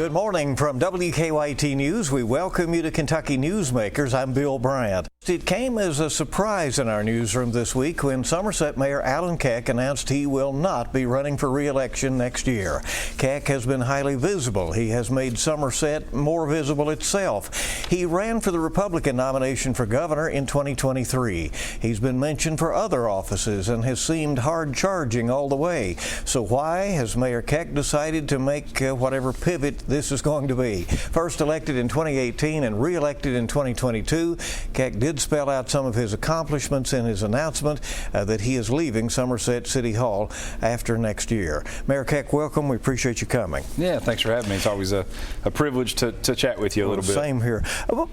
Good morning from WKYT News. We welcome you to Kentucky Newsmakers. I'm Bill Bryant. It came as a surprise in our newsroom this week when Somerset Mayor Alan Keck announced he will not be running for re-election next year. Keck has been highly visible. He has made Somerset more visible itself. He ran for the Republican nomination for governor in 2023. He's been mentioned for other offices and has seemed hard-charging all the way. So why has Mayor Keck decided to make whatever pivot this is going to be? First elected in 2018 and re-elected in 2022, Keck did spell out some of his accomplishments in his announcement that he is leaving Somerset City Hall after next year. Mayor Keck, welcome. We appreciate you coming. Yeah, thanks for having me. It's always a privilege to chat with you a little bit. Same here.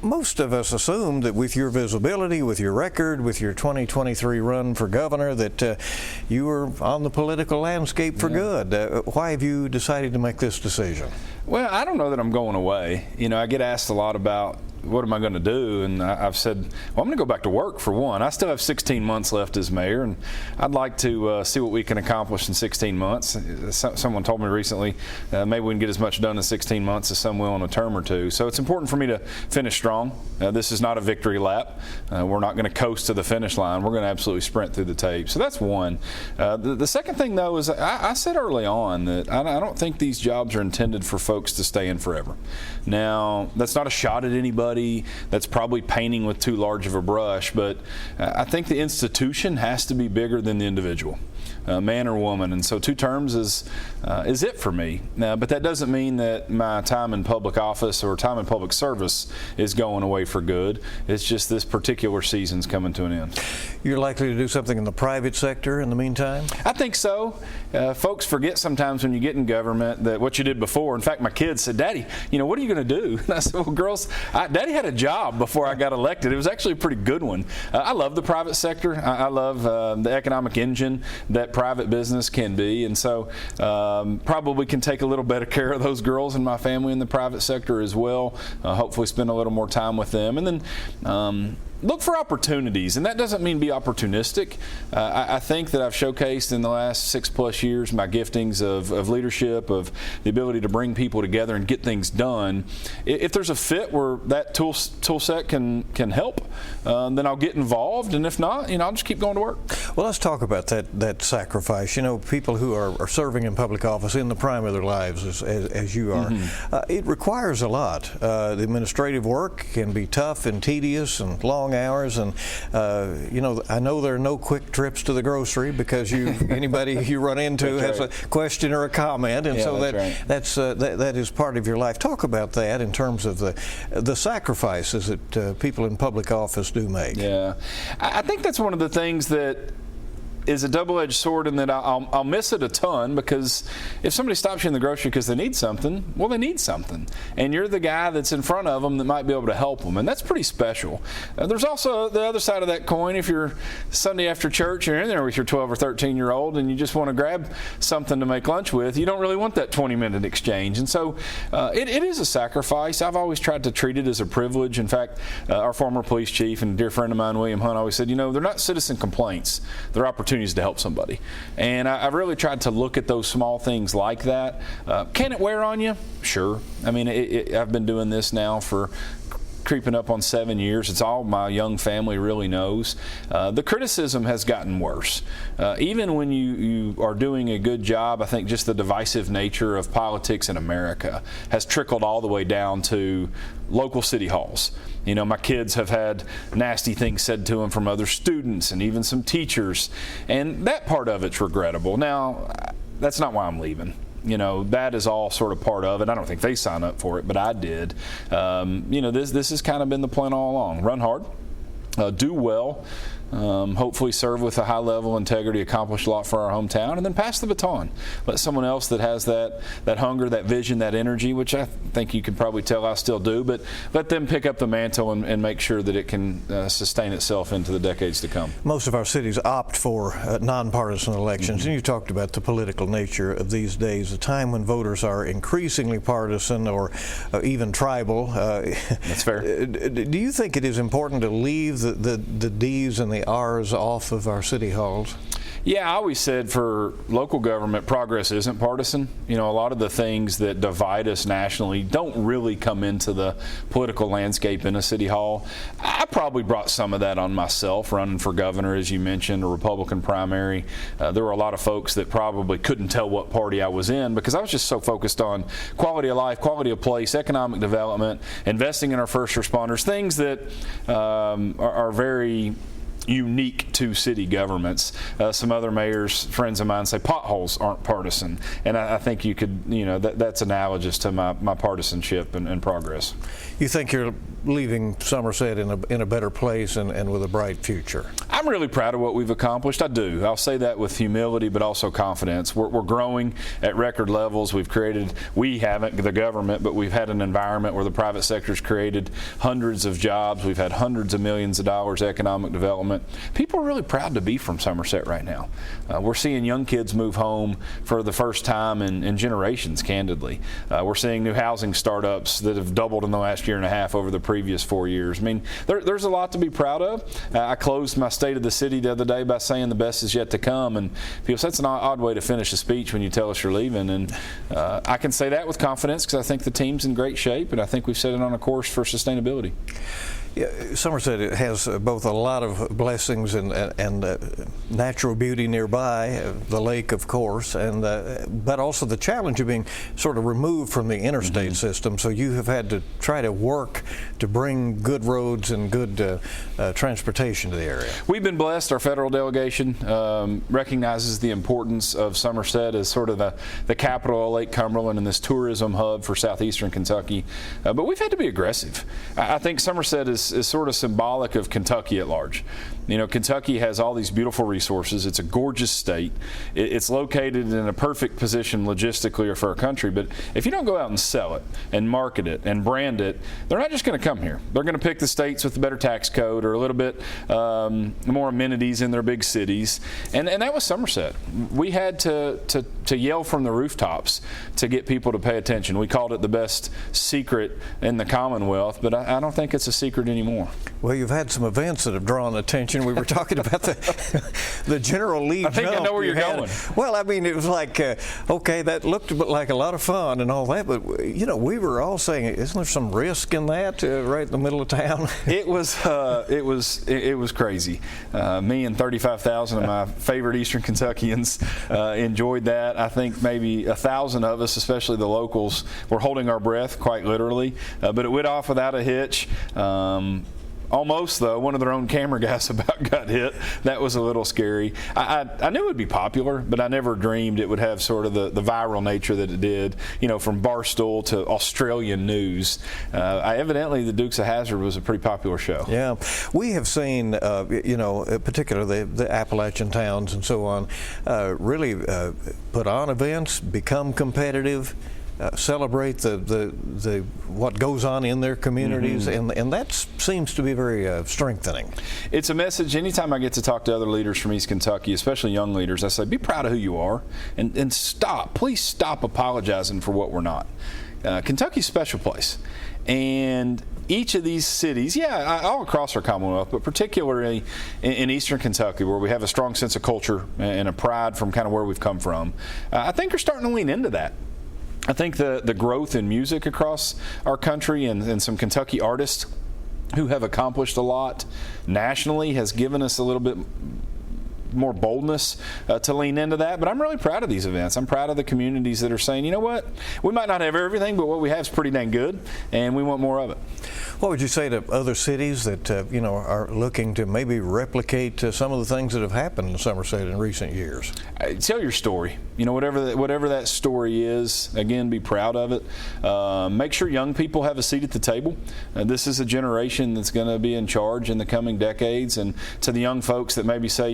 Most of us assume that with your visibility, with your record, with your 2023 run for governor, that you were on the political landscape for good. Why have you decided to make this decision? Well, I don't know that I'm going away. You know, I get asked a lot about what am I going to do, and I've said, well, I'm going to go back to work for one. I still have 16 months left as mayor, and I'd like to see what we can accomplish in 16 months. Someone told me recently maybe we can get as much done in 16 months as some will in a term or two. So it's important for me to finish strong. This is not a victory lap. We're not going to coast to the finish line. We're going to absolutely sprint through the tape. So that's one. The second thing, though, is I said early on that I don't think these jobs are intended for folks to stay in forever. Now, that's not a shot at anybody. That's probably painting with too large of a brush, but I think the institution has to be bigger than the individual, man or woman, and so 2 terms is it for me. But that doesn't mean that my time in public office or time in public service is going away for good. It's just this particular season's coming to an end. You're likely to do something in the private sector in the meantime? I think so. Folks forget sometimes when you get in government that what you did before. In fact, my kids said, "Daddy, you know, what are you going to do?" And I said, "Well, girls, Daddy had a job before I got elected. It was actually a pretty good one." I love the private sector. I love the economic engine that private business can be, and so probably can take a little better care of those girls in my family in the private sector as well. Hopefully spend a little more time with them, and then look for opportunities, and that doesn't mean be opportunistic. I think that I've showcased in the last 6+ years my giftings of leadership, of the ability to bring people together and get things done. If there's a fit where that tool set can help, then I'll get involved, and if not, you know, I'll just keep going to work. Well, let's talk about that sacrifice. You know, people who are serving in public office in the prime of their lives, as you are, it requires a lot. The administrative work can be tough and tedious and long hours, and you know, I know there are no quick trips to the grocery because anybody you run into has a question or a comment, and so that is part of your life. Talk about that in terms of the sacrifices that people in public office do make. Yeah, I think that's one of the things that is a double-edged sword, in that I'll miss it a ton, because if somebody stops you in the grocery because they need something, well, they need something, and you're the guy that's in front of them that might be able to help them, and that's pretty special. There's also the other side of that coin. If you're Sunday after church, you're in there with your 12 or 13-year-old and you just want to grab something to make lunch with, you don't really want that 20-minute exchange, and so it is a sacrifice. I've always tried to treat it as a privilege. In fact, our former police chief and dear friend of mine, William Hunt, always said, you know, they're not citizen complaints, they're opportunities to help somebody. And I've really tried to look at those small things like that. Can it wear on you? Sure. I mean, I've been doing this now for creeping up on 7 years. It's all my young family really knows. The criticism has gotten worse. Even when you are doing a good job, I think just the divisive nature of politics in America has trickled all the way down to local city halls. You know, my kids have had nasty things said to them from other students and even some teachers, and that part of it's regrettable. Now, that's not why I'm leaving. You know, that is all sort of part of it. I don't think they signed up for it, but I did. You know, this has kind of been the plan all along. Run hard, do well, hopefully serve with a high level of integrity, accomplish a lot for our hometown, and then pass the baton. Let someone else that has that hunger, that vision, that energy, which I think you can probably tell I still do, but let them pick up the mantle and make sure that it can sustain itself into the decades to come. Most of our cities opt for nonpartisan elections, and you talked about the political nature of these days, a time when voters are increasingly partisan or even tribal. That's fair. Do you think it is important to leave the D's and the the R's off of our city halls? Yeah, I always said for local government, progress isn't partisan. A lot of the things that divide us nationally don't really come into the political landscape in a city hall. I probably brought some of that on myself running for governor, as you mentioned, a Republican primary. There were a lot of folks that probably couldn't tell what party I was in because I was just so focused on quality of life, quality of place, economic development, investing in our first responders, things that are very unique to city governments. Some other mayors, friends of mine, say potholes aren't partisan, and I think you could, that's analogous to my partisanship and progress. You think you're leaving Somerset in a better place and with a bright future? I'm really proud of what we've accomplished. I do. I'll say that with humility, but also confidence. We're growing at record levels. We haven't, the government, but we've had an environment where the private sector's created hundreds of jobs. We've had hundreds of millions of dollars economic development. People are really proud to be from Somerset right now. We're seeing young kids move home for the first time in generations, candidly. We're seeing new housing startups that have doubled in the last year and a half over the previous 4 years. I mean, there's a lot to be proud of. I closed my State of the City the other day by saying the best is yet to come, and people say that's an odd way to finish a speech when you tell us you're leaving, and I can say that with confidence because I think the team's in great shape, and I think we've set it on a course for sustainability. Yeah, Somerset has both a lot of blessings and natural beauty nearby, the lake, of course, and but also the challenge of being sort of removed from the interstate system. So you have had to try to work to bring good roads and good transportation to the area. We've been blessed. Our federal delegation recognizes the importance of Somerset as sort of the capital of Lake Cumberland and this tourism hub for southeastern Kentucky. But we've had to be aggressive. I think Somerset is sort of symbolic of Kentucky at large. Kentucky has all these beautiful resources. It's a gorgeous state. It's located in a perfect position logistically for our country, but if you don't go out and sell it and market it and brand it, they're not just going to come here. They're going to pick the states with the better tax code or a little bit more amenities in their big cities, and that was Somerset. We had to yell from the rooftops to get people to pay attention. We called it the best secret in the Commonwealth, but I don't think it's a secret anymore. Well, you've had some events that have drawn attention. We were talking about the General Lee jump. I think I know where you're going. Well, I mean, it was like, okay, that looked like a lot of fun and all that, but we were all saying, isn't there some risk in that right in the middle of town? It was crazy. Me and 35,000 of my favorite Eastern Kentuckians enjoyed that. I think maybe 1,000 of us, especially the locals, were holding our breath quite literally, but it went off without a hitch. Almost, though, one of their own camera guys about got hit. That was a little scary. I knew it would be popular, but I never dreamed it would have sort of the viral nature that it did, from Barstool to Australian news. Evidently, the Dukes of Hazzard was a pretty popular show. Yeah. We have seen, particularly the Appalachian towns and so on, really put on events, become competitive, celebrate the what goes on in their communities, and that seems to be very strengthening. It's a message. Anytime I get to talk to other leaders from East Kentucky, especially young leaders, I say, be proud of who you are, and please stop apologizing for what we're not. Kentucky's a special place, and each of these cities, all across our Commonwealth, but particularly in Eastern Kentucky, where we have a strong sense of culture and a pride from kind of where we've come from, I think are starting to lean into that. I think the growth in music across our country and some Kentucky artists who have accomplished a lot nationally has given us a little bit more boldness to lean into that. But I'm really proud of these events. I'm proud of the communities that are saying, you know what, we might not have everything, but what we have is pretty dang good, and we want more of it. What would you say to other cities that are looking to maybe replicate some of the things that have happened in Somerset in recent years? Tell your story. Whatever that story is, again, be proud of it. Make sure young people have a seat at the table. This is a generation that's going to be in charge in the coming decades. And to the young folks that maybe say,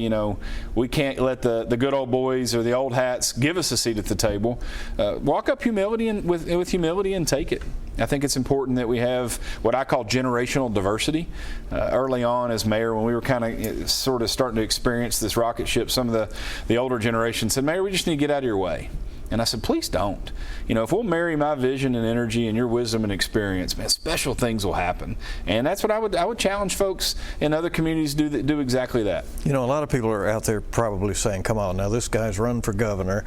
we can't let the good old boys or the old hats give us a seat at the table, walk up with humility and take it. I think it's important that we have what I call generational diversity. Early on as mayor, when we were kind of sort of starting to experience this rocket ship, some of the older generation said, Mayor, we just need to get out of your way. And I said, please don't. You know, if we'll marry my vision and energy and your wisdom and experience, man, special things will happen. And that's what I would challenge folks in other communities to do exactly that. You know, a lot of people are out there probably saying, come on, now this guy's running for governor.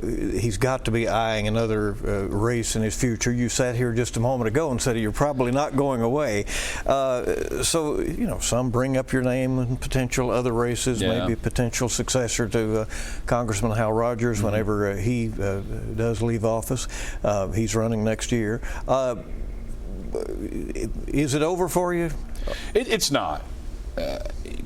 He's got to be eyeing another race in his future. You sat here just a moment ago and said you're probably not going away. So, you know, some bring up your name in potential other races, maybe a potential successor to Congressman Hal Rogers whenever he does leave office. He's running next year. Is it over for you? It's not.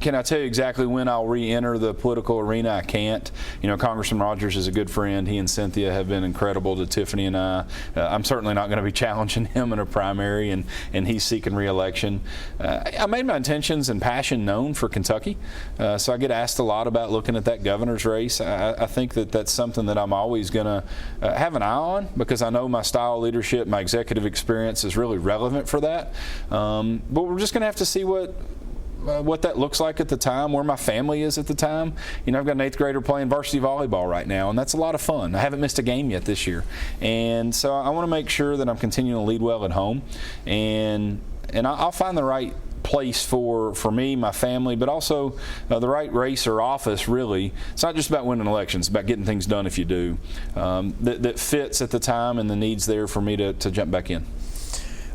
Can I tell you exactly when I'll re-enter the political arena? I can't. You know, Congressman Rogers is a good friend. He and Cynthia have been incredible to Tiffany and I. I'm certainly not going to be challenging him in a primary, and he's seeking re-election. I made my intentions and passion known for Kentucky, so I get asked a lot about looking at that governor's race. I think that that's something that I'm always going to have an eye on, because I know my style of leadership, my executive experience is really relevant for that. But we're just going to have to see what that looks like at the time, where my family is at the time. You know, I've got an 8th grader playing varsity volleyball right now, and that's a lot of fun. I haven't missed a game yet this year. And so I want to make sure that I'm continuing to lead well at home, and I'll find the right place for me, my family, but also the right race or office. Really, it's not just about winning elections, it's about getting things done if you do, that fits at the time and the needs there for me to jump back in.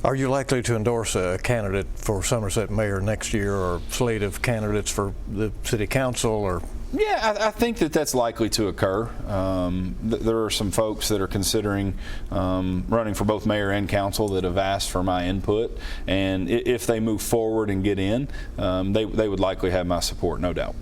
Are you likely to endorse a candidate for Somerset Mayor next year, or slate of candidates for the city council? Or yeah, I think that's likely to occur. There are some folks that are considering running for both mayor and council that have asked for my input, and if they move forward and get in, they would likely have my support, no doubt.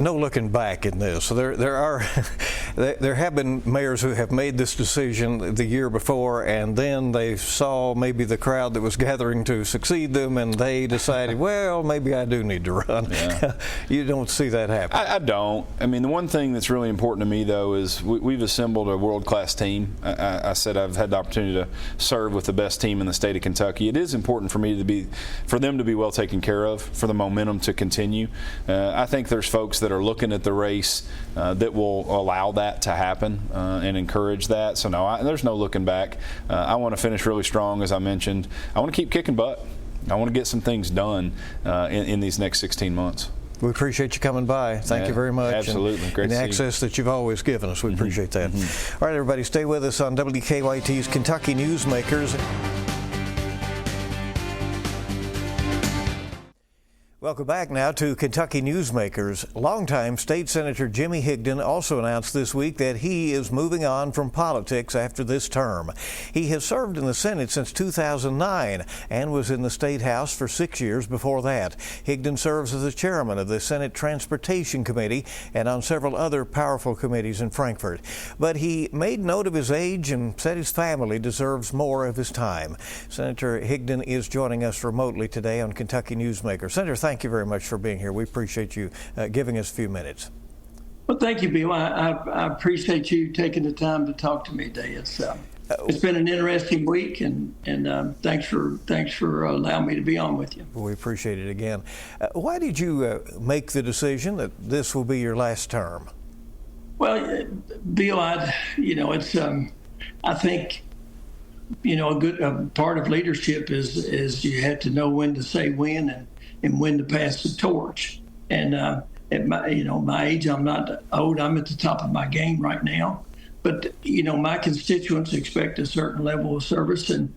No looking back in this. So there have been mayors who have made this decision the year before, and then they saw maybe the crowd that was gathering to succeed them, and they decided, well, maybe I do need to run. Yeah. You don't see that happen. I don't. I mean, the one thing that's really important to me, though, is we've assembled a world-class team. I said I've had the opportunity to serve with the best team in the state of Kentucky. It is important for me for them to be well taken care of, for the momentum to continue. I think there's folks that are looking at the race that will allow that to happen and encourage that. So no, there's no looking back. I want to finish really strong, as I mentioned. I want to keep kicking butt. I want to get some things done in these next 16 months. We appreciate you coming by. Thank you very much. Absolutely. Great and to the see access that you've always given us. We appreciate that. All right, everybody, stay with us on WKYT's Kentucky Newsmakers. Welcome back now to Kentucky Newsmakers. Longtime State Senator Jimmy Higdon also announced this week that he is moving on from politics after this term. He has served in the Senate since 2009 and was in the State House for 6 years before that. Higdon serves as the chairman of the Senate Transportation Committee and on several other powerful committees in Frankfort. But he made note of his age and said his family deserves more of his time. Senator Higdon is joining us remotely today on Kentucky Newsmakers. Senator, thank you very much for being here. We appreciate you giving us a few minutes. Well, thank you, Bill. I appreciate you taking the time to talk to me today. It's been an interesting week, and thanks for allowing me to be on with you. We appreciate it again. Why did you make the decision that this will be your last term? Well, Bill, I think a good part of leadership is you have to know when to say when and when to pass the torch. And at my age, I'm not old. I'm at the top of my game right now. But my constituents expect a certain level of service, and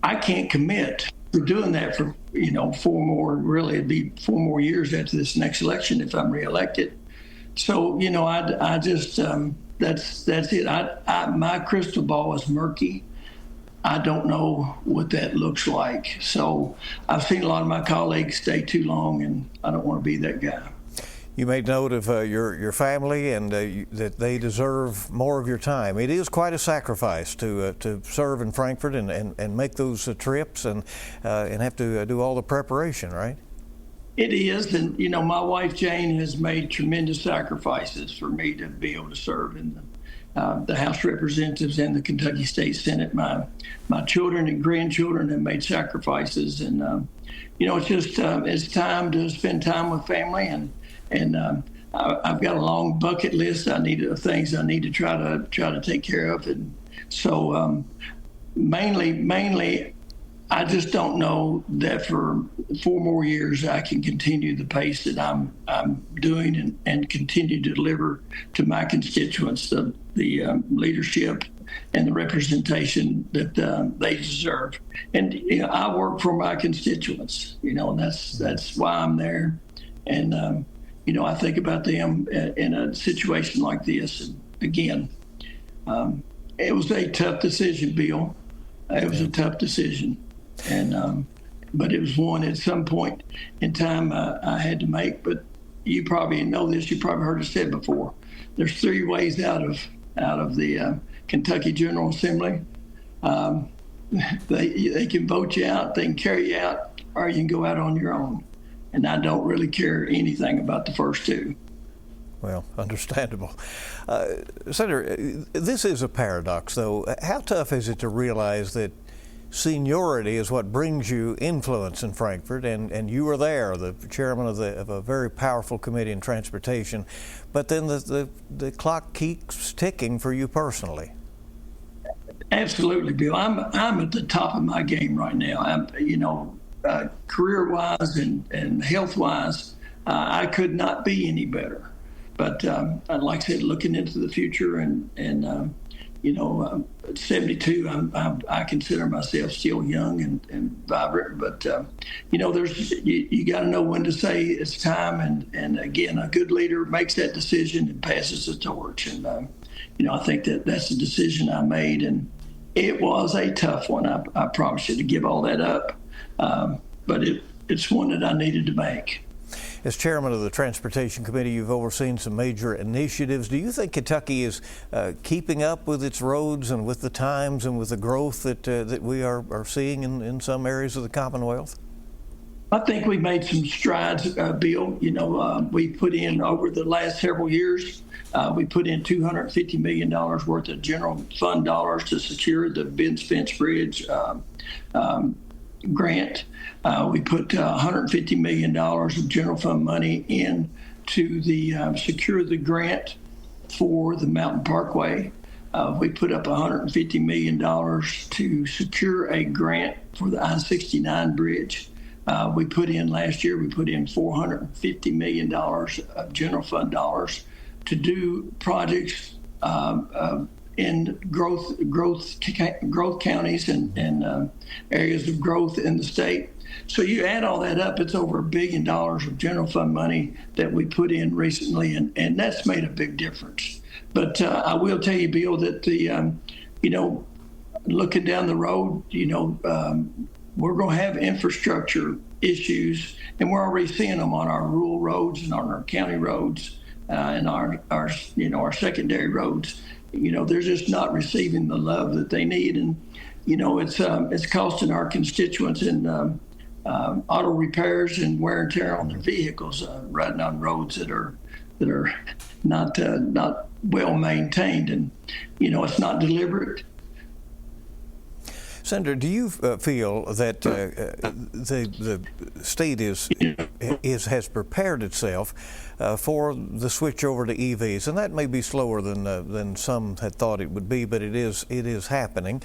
I can't commit to doing that for 4 more. Really, it'd be 4 more years after this next election if I'm reelected. So I just that's it. My crystal ball is murky. I don't know what that looks like. So I've seen a lot of my colleagues stay too long, and I don't want to be that guy. You made note of your family and that they deserve more of your time. It is quite a sacrifice to serve in Frankfort and make those trips and have to do all the preparation, right? It is, and my wife Jane has made tremendous sacrifices for me to be able to serve in the House of Representatives and the Kentucky State Senate. My children and grandchildren have made sacrifices, and it's just it's time to spend time with family, and I've got a long bucket list of things I need to try to take care of, and so mainly, I just don't know that for 4 more years I can continue the pace that I'm doing and continue to deliver to my constituents the leadership and the representation that they deserve. And I work for my constituents, and that's why I'm there. And I think about them in a situation like this. And again, it was a tough decision, Bill. It was a tough decision. And but it was one at some point in time I had to make. But you probably know this. You probably heard it said before. There's 3 ways out of the Kentucky General Assembly. They can vote you out, they can carry you out, or you can go out on your own. And I don't really care anything about the first 2. Well, understandable. Senator, this is a paradox, though. How tough is it to realize that seniority is what brings you influence in Frankfort, and you were there, the chairman of a very powerful committee in transportation, but then the clock keeps ticking for you personally? Absolutely, Bill. I'm at the top of my game right now. I'm, career-wise and health-wise, I could not be any better. But like I said, looking into the future and at 72, I consider myself still young and vibrant. But you got to know when to say it's time. And again, a good leader makes that decision and passes the torch. And I think that's the decision I made. And it was a tough one. I promise you, to give all that up. But it's one that I needed to make. As chairman of the Transportation Committee, you've overseen some major initiatives. Do you think Kentucky is keeping up with its roads and with the times and with the growth that we are seeing in some areas of the Commonwealth? I think we made some strides, Bill. We put in, over the last several years, we put in $250 million worth of general fund dollars to secure the Ben's Fence Bridge grant. We put $150 million of general fund money in to secure the grant for the Mountain Parkway. We put up $150 million to secure a grant for the I-69 bridge. Last year, we put in $450 million of general fund dollars to do projects in growth counties and areas of growth in the state. So you add all that up, it's over $1 billion of general fund money that we put in recently, and that's made a big difference. But I will tell you, Bill, that looking down the road, we're going to have infrastructure issues, and we're already seeing them on our rural roads and on our county roads and our secondary roads. They're just not receiving the love that they need, and it's costing our constituents in auto repairs and wear and tear on their vehicles, riding on roads that are not well maintained, and it's not deliberate. Senator, do you feel that the state has prepared itself for the switch over to EVs, and that may be slower than some had thought it would be, but it is happening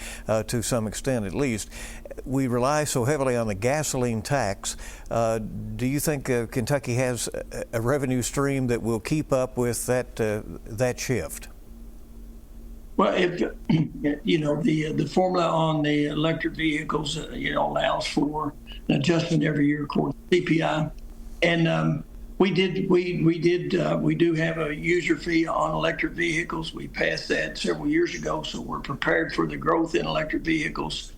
to some extent at least. We rely so heavily on the gasoline tax. Do you think Kentucky has a revenue stream that will keep up with that shift? Well, if the formula on the electric vehicles, allows for an adjustment every year, of course, CPI, and we do have a user fee on electric vehicles. We passed that several years ago, so we're prepared for the growth in electric vehicles.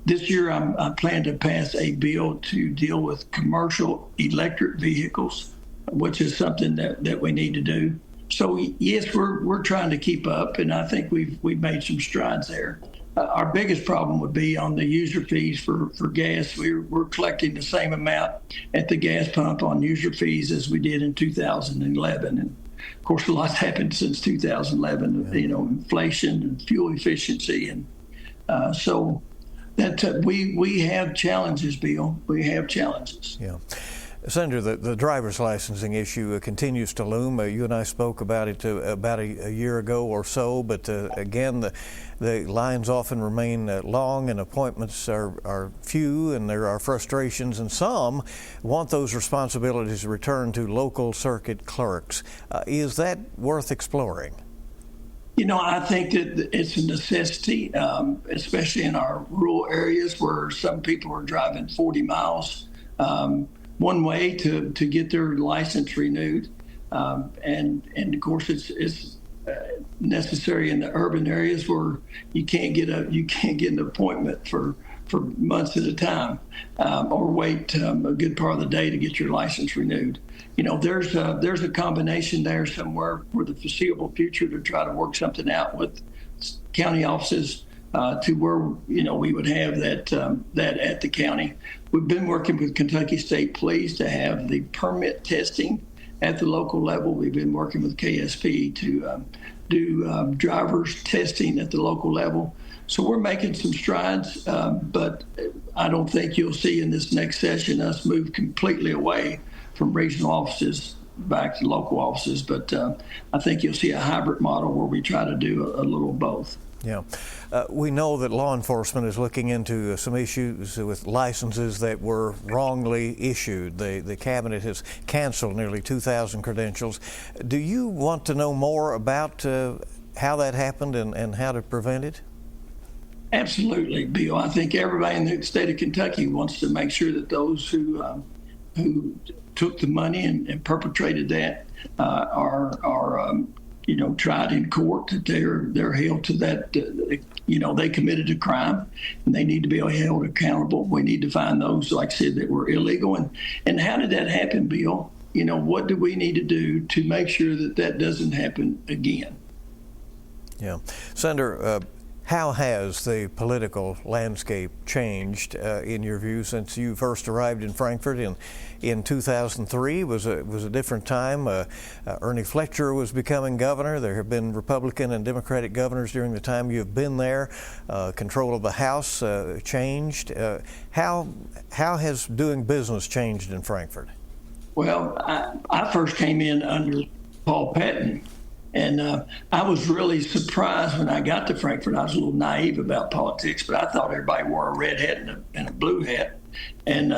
This year, I plan to pass a bill to deal with commercial electric vehicles, which is something that we need to do. So yes, we're trying to keep up, and I think we've made some strides there. Our biggest problem would be on the user fees for gas. We're collecting the same amount at the gas pump on user fees as we did in 2011, and of course a lot's happened since 2011. Inflation and fuel efficiency, and so that we have challenges, Bill. We have challenges. Yeah. Senator, the driver's licensing issue continues to loom. You and I spoke about it about a year ago or so, but again, the lines often remain long and appointments are few, and there are frustrations, and some want those responsibilities returned to local circuit clerks. Is that worth exploring? You know, I think that it's a necessity, especially in our rural areas where some people are driving 40 miles one way to get their license renewed. And of course, it's necessary in the urban areas where you can't get an appointment for months at a time, or wait a good part of the day to get your license renewed. You know, there's a combination there somewhere for the foreseeable future to try to work something out with county offices to where, you know, we would have that at the county. We've been working with Kentucky State Police to have the permit testing at the local level. We've been working with KSP to do driver's testing at the local level. So we're making some strides, but I don't think you'll see in this next session us move completely away from regional offices back to local offices. But I think you'll see a hybrid model where we try to do a little of both. Yeah. We know that law enforcement is looking into some issues with licenses that were wrongly issued. The cabinet has canceled nearly 2,000 credentials. Do you want to know more about how that happened and how to prevent it? Absolutely, Bill. I think everybody in the state of Kentucky wants to make sure that those who took the money and perpetrated that are tried in court, that they're held to that. They committed a crime, and they need to be held accountable. We need to find those, like I said, that were illegal. And how did that happen, Bill? You know, what do we need to do to make sure that that doesn't happen again? Yeah, Senator. How has the political landscape changed, in your view, since you first arrived in Frankfort in 2003? Was a different time. Ernie Fletcher was becoming governor. There have been Republican and Democratic governors during the time you've been there. Control of the House changed. How has doing business changed in Frankfort? Well, I first came in under Paul Patton. And I was really surprised when I got to Frankfort. I was a little naive about politics, but I thought everybody wore a red hat and a blue hat, and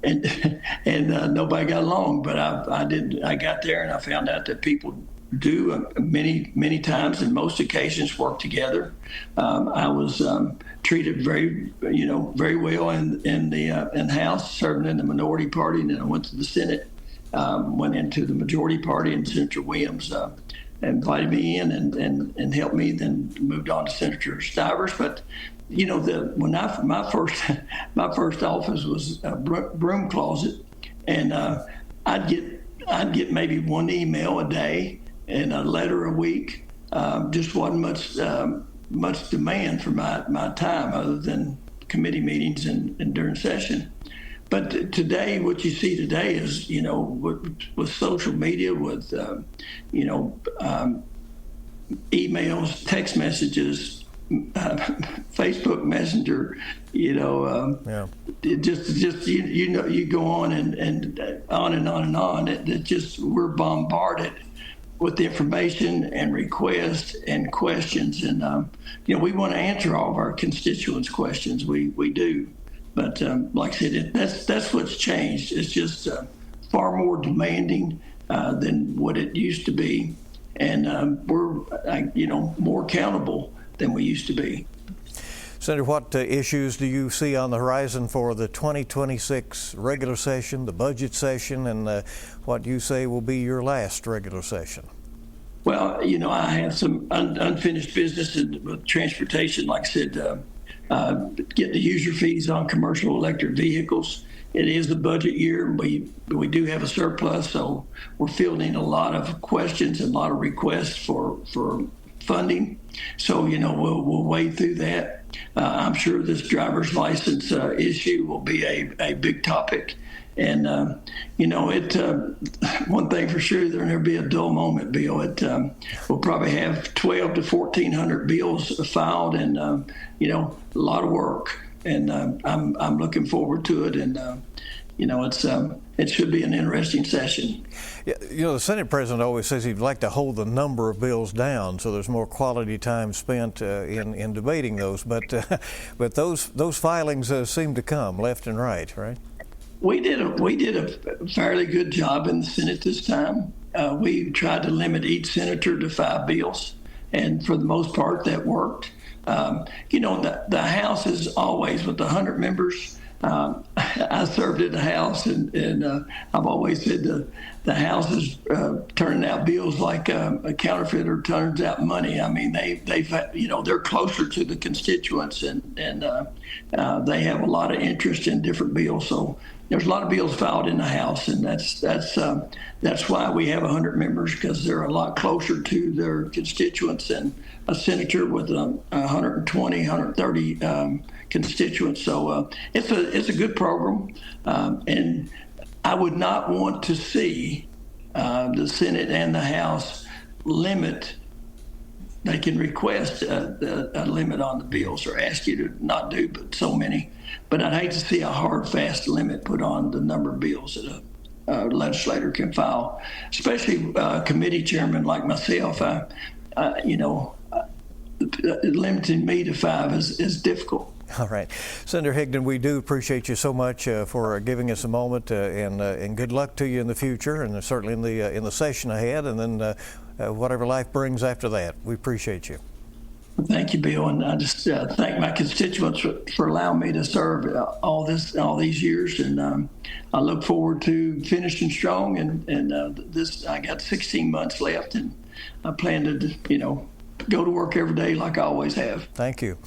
nobody got along. But I did. I got there and I found out that people do many times and most occasions work together. I was treated very well in the House, serving in the minority party, and then I went to the Senate. Went into the majority party, and Senator Williams invited me in and helped me. Then moved on to Senator Stivers. But you know, my first office was a broom closet, and I'd get maybe one email a day and a letter a week. Just wasn't much demand for my time other than committee meetings and during session. But today, what you see today is, you know, with social media, with, emails, text messages, Facebook Messenger, you go on and on and on and on. We're bombarded with information and requests and questions. And, we want to answer all of our constituents' questions. We do. But like I said, that's what's changed. It's just far more demanding than what it used to be, and we're more accountable than we used to be. Senator, what issues do you see on the horizon for the 2026 regular session, the budget session, and what you say will be your last regular session? Well, I have some unfinished business with transportation. Like I said. Get the user fees on commercial electric vehicles. It is the budget year. We do have a surplus, so we're fielding a lot of questions and a lot of requests for funding. So we'll wade through that. I'm sure this driver's license issue will be a big topic. And one thing for sure, there'll never be a dull moment, Bill. We'll probably have 1,200 to 1,400 bills filed, and a lot of work. And I'm looking forward to it. And it should be an interesting session. Yeah, the Senate President always says he'd like to hold the number of bills down so there's more quality time spent in debating those. But those filings seem to come left and right. We did a fairly good job in the Senate this time. We tried to limit each senator to 5 bills, and for the most part, that worked. The House is always with 100 members. I served in the House, and I've always said the House is turning out bills like a counterfeiter turns out money. I mean, they're closer to the constituents, and they have a lot of interest in different bills. So there's a lot of bills filed in the House, and that's why we have 100 members, because they're a lot closer to their constituents than a senator with 120, 130 constituents. So it's a good program, and I would not want to see the Senate and the House limit. They can request a limit on the bills or ask you to not do but so many. But I'd hate to see a hard, fast limit put on the number of bills that a legislator can file, especially committee chairman like myself. Limiting me to 5 is difficult. All right. Senator Higdon, we do appreciate you so much for giving us a moment, and good luck to you in the future, and certainly in the session ahead, and then whatever life brings after that. We appreciate you. Thank you, Bill, and I just thank my constituents for allowing me to serve all these years, and I look forward to finishing strong. And I got 16 months left, and I plan to go to work every day like I always have. Thank you.